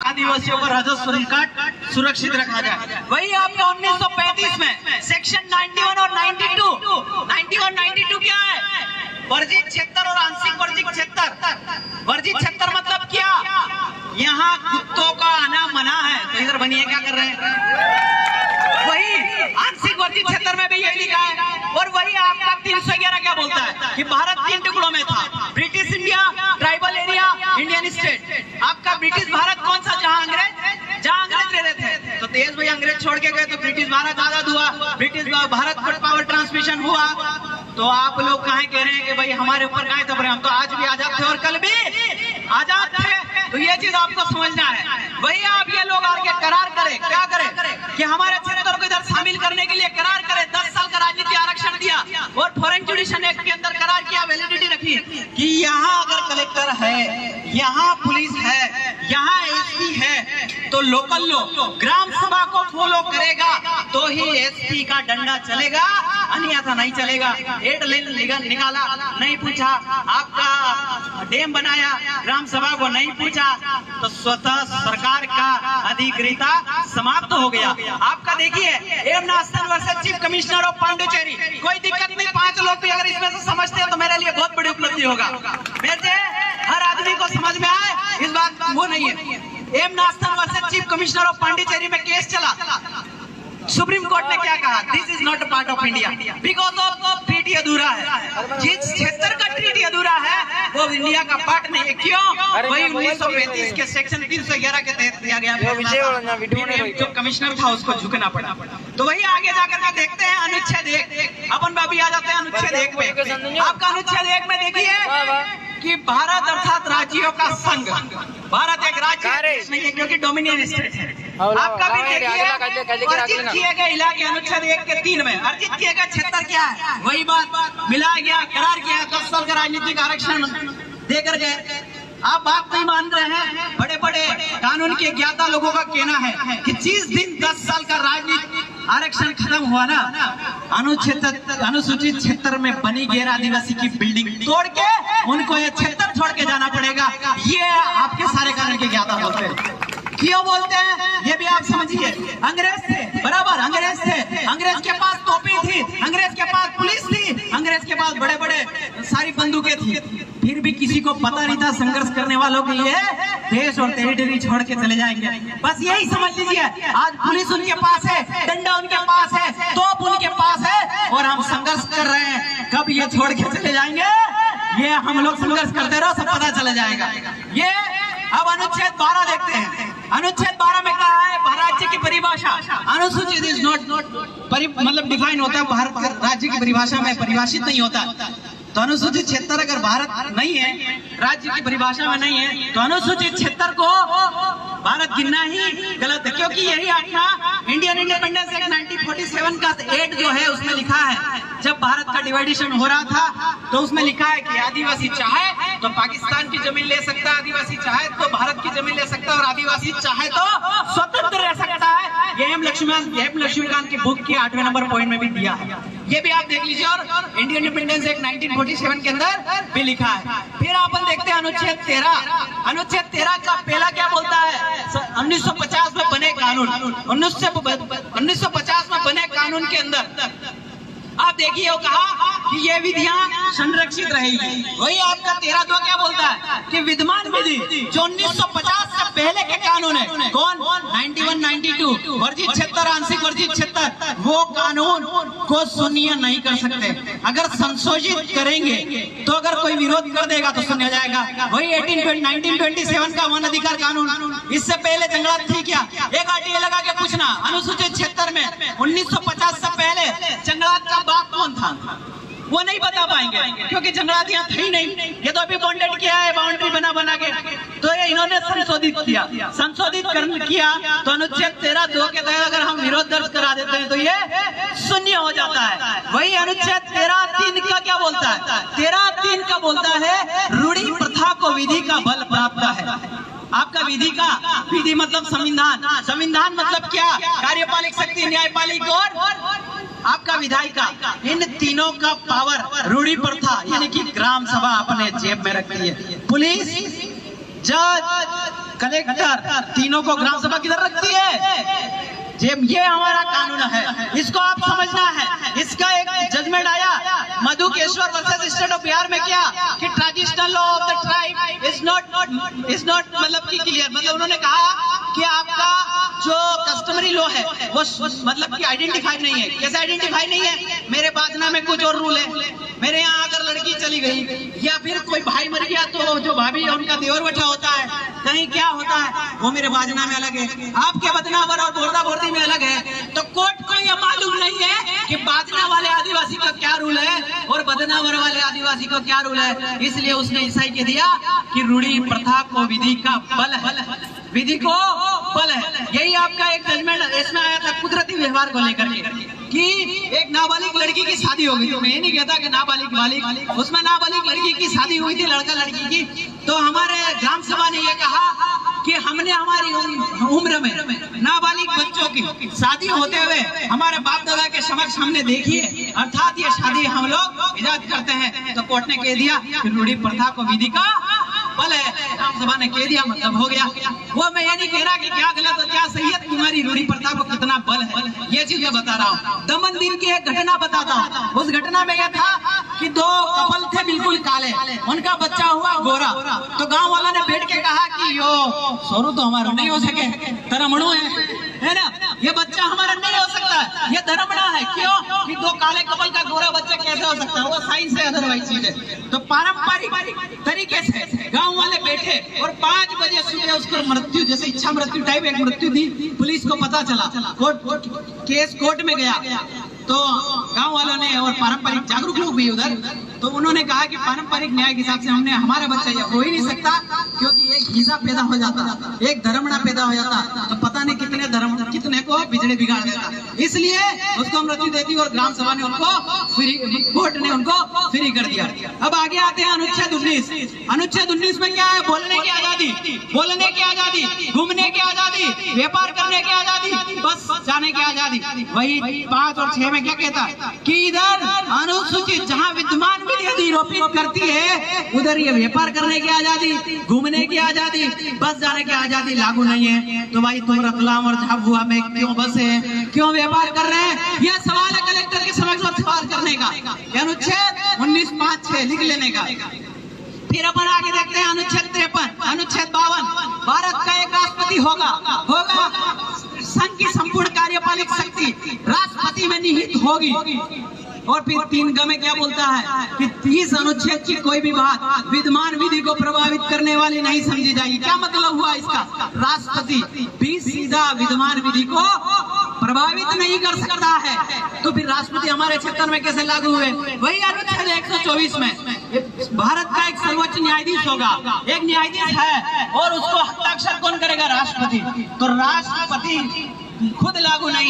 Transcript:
आदिवासियों का राजस्व रिकॉर्ड सुरक्षित रखा जाए। वही आपका 1935 में सेक्शन 91 और 92 क्या है? वर्जित क्षेत्र और आंशिक वर्जित क्षेत्र। वर्जित क्षेत्र मतलब क्या? यहाँ कुत्तों का आना मना है, तो इधर बनिए क्या कर रहे हैं? वही आंशिक वर्जित क्षेत्र में भी यही लिखा है। और वही आपका 311 क्या बोलता है कि भारत 3 टुकड़ों में था, British India, tribal area, Indian state. आपका ब्रिटिश भारत कौन सा? जहाँ अंग्रेज रह रहे थे। तो देश भाई अंग्रेज छोड़ के गए तो ब्रिटिश भारत आजाद हुआ, ब्रिटिश भारत पर पावर ट्रांसमिशन हुआ। तो आप लोग कहाँ कह रहे हैं कि भाई हमारे ऊपर कहाँ दब रहे हैं? हम तो आज भी आजाद थे और कल भी आजाद थे। तो ये चीज आपको समझना है। वही आप ये लोग आके करार करें, क्या करें कि हमारे क्षेत्र को इधर शामिल करने के लिए करार करें। 10 साल का राजनीति आरक्षण दिया और फॉरेन जुडिशन एक्ट के अंदर करार किया, वैलिडिटी रखी कि यहाँ अगर कलेक्टर है, यहाँ पुलिस है, यहाँ एसपी है, तो लोकल लोग ग्राम सभा को फॉलो करेगा तो ही एसपी का डंडा चलेगा, अन्यथा नहीं चलेगा। 8 लेन निकाला, नहीं पूछा, आपका डैम बनाया, ग्राम सभा को नहीं पूछा, तो स्वतः सरकार का अधिकृता समाप्त हो गया। आपका देखिए M Nastan versus chief commissioner of Pondicherry, कोई दिक्कत नहीं। 5 लोग भी अगर इसमें से समझते हैं तो मेरे लिए बहुत बड़ी उपलब्धि होगा। मेरे हर आदमी को समझ में आए इस बात वो नहीं है। M Nastan versus chief commissioner of Pondicherry में केस चला। सुप्रीम कोर्ट ने क्या कहा? This is not a part of India because of treaty अधूरा है। जिस क्षेत्र का ट्रीटी अधूरा है वो इंडिया का पार्ट नहीं है। क्यों? वही 1935 के सेक्शन 311 के तहत दिया गया, जो कमिश्नर था उसको झुकना पड़ा। तो वही आगे जाकर के देखते हैं अनुच्छेद 1। अपन बाबी आ जाते हैं अनुच्छेद 1 में। आपका अनुच्छेद 1 में देखिए कि भारत अर्थात राज्यों का संघ। भारत एक राज्य नहीं है क्योंकि डोमिनियन स्टेट है। आपका भी देखिए अर्जित किए गए इलाके अनुच्छेद 1 के 3 में अर्जित किए गए क्षेत्र क्या है? वही बात मिलाया गया, करार किया, 10 साल का राजनीतिक आरक्षण देकर गए। आप बात नहीं मान रहे हैं। बड़े बड़े कानून के ज्ञाता लोगों का कहना है कि जिस दिन 10 साल का राजनीतिक आरक्षण खत्म हुआ ना, अनुसूचित क्षेत्र में बनी गैर आदिवासी की बिल्डिंग तोड़ के उनको ये क्षेत्र छोड़ के जाना पड़ेगा। ये आपके सारे कानून के ज्ञाता बोलते हैं। क्यों बोलते हैं ये भी आप समझिए। अंग्रेज थे, बराबर अंग्रेज थे, अंग्रेज के पास तोपी थी, अंग्रेज के पास पुलिस थी, अंग्रेज के पास बड़े बड़े सारी बंदूकें थी, फिर भी किसी को पता नहीं था संघर्ष करने वालों के लिए देश और टेरिटरी छोड़ के चले जाएंगे। बस यही समझ लीजिए। आज पुलिस उनके पास है, डंडा उनके पास है, तोप उनके पास है और हम संघर्ष कर रहे हैं। कब ये छोड़ के चले जाएंगे ये हम लोग संघर्ष करते रहो, सब पता चला जाएगा। ये अब अनुच्छेद 12 देखते हैं। अनुच्छेद 12 में कहा है राज्य की परिभाषा। अनुसूचित इज नॉट मतलब डिफाइन होता है, भारत राज्य की परिभाषा में परिभाषित नहीं होता। तो अनुसूचित क्षेत्र अगर भारत नहीं है, राज्य की परिभाषा में नहीं है, तो अनुसूचित क्षेत्र को भारत गिनना ही गलत है। क्योंकि यही अपना इंडियन इंडिपेंडेंस एक्ट 1947 का एक्ट जो है उसमें लिखा है, जब भारत का डिवाइडेशन हो रहा था तो उसमें लिखा है कि आदिवासी चाहे तो पाकिस्तान की जमीन ले सकता है, आदिवासी चाहे तो भारत की जमीन ले सकता है और आदिवासी चाहे तो स्वतंत्र रह सकता है। ये एम लक्ष्मीकांत की बुक के 8वें नंबर पॉइंट में भी दिया है। ये भी आप देख लीजिए और इंडियन इंडिपेंडेंस एक्ट 1947 के अंदर भी लिखा है। फिर अपन देखते हैं अनुच्छेद 13। अनुच्छेद 13 का पहला क्या बोलता है? 1950 में बने कानून, 1950 में बने कानून के अंदर आप देखिए वो कहा कि ये विधियां संरक्षित रहेगी। वही आपका 13(2) क्या बोलता है कि विद्यमान विधि जो 1950 से पहले के कानून है, कौन? 91, 92 वर्जित क्षेत्र, आंशिक वर्जित क्षेत्र, वो कानून को शून्य नहीं कर सकते। अगर संशोधित करेंगे तो अगर कोई विरोध कर देगा तो शून्य हो जाएगा। वही 1927 का वन अधिकार कानून, इससे पहले जंगलात थी क्या? एक आरटीए लगा के पूछना अनुसूचित क्षेत्र में 1950 से पहले जंगलात का बाप कौन था? वो नहीं बता पाएंगे क्योंकि जंगलात यहाँ थे ही नहीं। ये तो अभी बॉन्डेड किया है, बाउंड्री बना के, तो ये इन्होंने संशोधित किया तो अनुच्छेद 13(2) के तहत अगर हम विरोध दर्ज करा देते हैं तो ये शून्य हो जाता है। वही अनुच्छेद 13(3) का क्या बोलता है? 13(3) का बोलता है रूढ़ी प्रथा को विधि का बल प्राप्त है। आपका विधि मतलब संविधान। संविधान मतलब क्या? कार्यपालिक शक्ति, न्यायपालिक और आपका विधायिका, इन तीनों का पावर रूढ़ी प्रथा यानी कि ग्राम सभा अपने जेब में रखती है। पुलिस, जज, कलेक्टर तीनों को ग्राम सभा किधर रखती है? ये हमारा कानून है, इसको आप समझना है। इसका एक जजमेंट आया Madhukeshwar versus state of Bihar में क्या कि traditional law of the tribe is not मतलब कि क्लियर, मतलब उन्होंने कहा कि आपका जो कस्टमरी लॉ है वो मतलब कि आइडेंटिफाई नहीं है। कैसे आइडेंटिफाई नहीं है? मेरे बाजना में कुछ और रूल है, मेरे यहाँ अगर लड़की चली गई या फिर कोई भाई मर गया तो जो भाभी है उनका देवर बचा होता है, कहीं क्या होता है वो मेरे बाजना में अलग है, आपके बदनावर और बोरदा बोरदी में अलग है। तो कोर्ट को यह मालूम नहीं है कि बाजना वाले आदिवासी का क्या रूल है और बदनावर वाले आदिवासी का क्या रूल है। इसलिए उसने ऐसा ही कह दिया कि रूढ़ी प्रथा को विधि का बल है, विधि को बल है। यही आपका एक जजमेंट इसमें आया था कुदरती व्यवहार को लेकर के कि एक नाबालिग लड़की की शादी हो गई। तो मैं ये नहीं कहता कि नाबालिग बालिग, उसमें नाबालिग लड़की की शादी हुई थी, लड़का लड़की की। तो हमारे ग्राम सभा ने ये कहा कि हमने हमारी उम्र में नाबालिग बच्चों की शादी होते हुए हमारे बाप दादा के समक्ष हमने देखी है, अर्थात ये शादी हम लोग इजाजत करते हैं। तो कोर्ट ने कह दिया कि रूढ़ी प्रथा को विधि का बल है, ग्राम सभा ने कह दिया, मतलब हो गया। वो मैं ये नहीं कह रहा कि क्या गलत और क्या सही है, तुम्हारी रूढ़ी प्रथा को कितना बल है, ये चीज मैं बता रहा हूँ। दमन दिन की एक घटना बताता हूँ। उस घटना में यह था कि दो कपल थे बिल्कुल काले, उनका बच्चा हुआ गोरा। तो गांव वालों ने बैठ के कहा कि यो सोरू तो हमारा नहीं हो सके, धर्मणु है ना, ये बच्चा हमारा नहीं हो सकता, ये धर्मणा है। क्यों कि दो काले कपल का गोरा बच्चा कैसे हो सकता है, वो साइंस है अदरवाइज चीज है। तो पारंपरिक तरीके से गांव वाले बैठे और 5 बजे सुबह उसको मृत्यु जैसे इच्छा मृत्यु टाइप एक मृत्यु थी। पुलिस को पता चला, केस कोर्ट में गया। तो गांव वालों ने और पारंपरिक जागरूक लोग भी उधर, तो उन्होंने कहा कि पारंपरिक न्याय के हिसाब से हमने हमारा बच्चा ये हो ही नहीं सकता, क्योंकि एक हिस्सा पैदा हो जाता, एक धर्मणा पैदा हो जाता, तो पता नहीं कितने को बिजली बिगाड़ देता। इसलिए उसको मृत्यु देती और ग्राम सभा ने उनको कोर्ट ने उनको फ्री कर दिया। अब आगे आते हैं अनुच्छेद 19। अनुच्छेद 19 में क्या है? बोलने की आजादी, बोलने की आजादी, घूमने की आजादी, व्यापार करने की आजादी, बस जाने की आजादी। वही 5 और 6 में क्या कहता है कि इधर अनुसूचित जहाँ विद्यमान विधि निरूपित करती है उधर ये व्यापार करने की आजादी, घूमने की आजादी, बस जाने की आजादी लागू नहीं है। तो भाई तुम रतलाम और झाबुआ में क्यों बसे, क्यों व्यापार कर रहे हैं? यह सवाल है कलेक्टर के समक्ष सवाल करने का। अनुच्छेद 19(5)(6) लिख लेने का। फिर अपन आगे देखते हैं अनुच्छेद 53, अनुच्छेद 52। भारत का एक राष्ट्रपति होगा संघ की संपूर्ण कार्यपालिक शक्ति राष्ट्रपति में निहित होगी। और फिर 3 में क्या बोलता है कि 30 अनुच्छेद की कोई भी बात विद्यमान विधि को प्रभावित करने वाली नहीं समझी जाएगी। क्या मतलब हुआ इसका? राष्ट्रपति भी सीधा विद्यमान विधि को प्रभावित नहीं कर सकता है। तो फिर राष्ट्रपति हमारे क्षेत्र में कैसे लागू हुए? वही अनुच्छेद 124 में भारत का एक सर्वोच्च न्यायाधीश होगा, एक न्यायाधीश है और उसको हस्ताक्षर कौन करेगा? राष्ट्रपति। तो राष्ट्रपति खुद लागू नहीं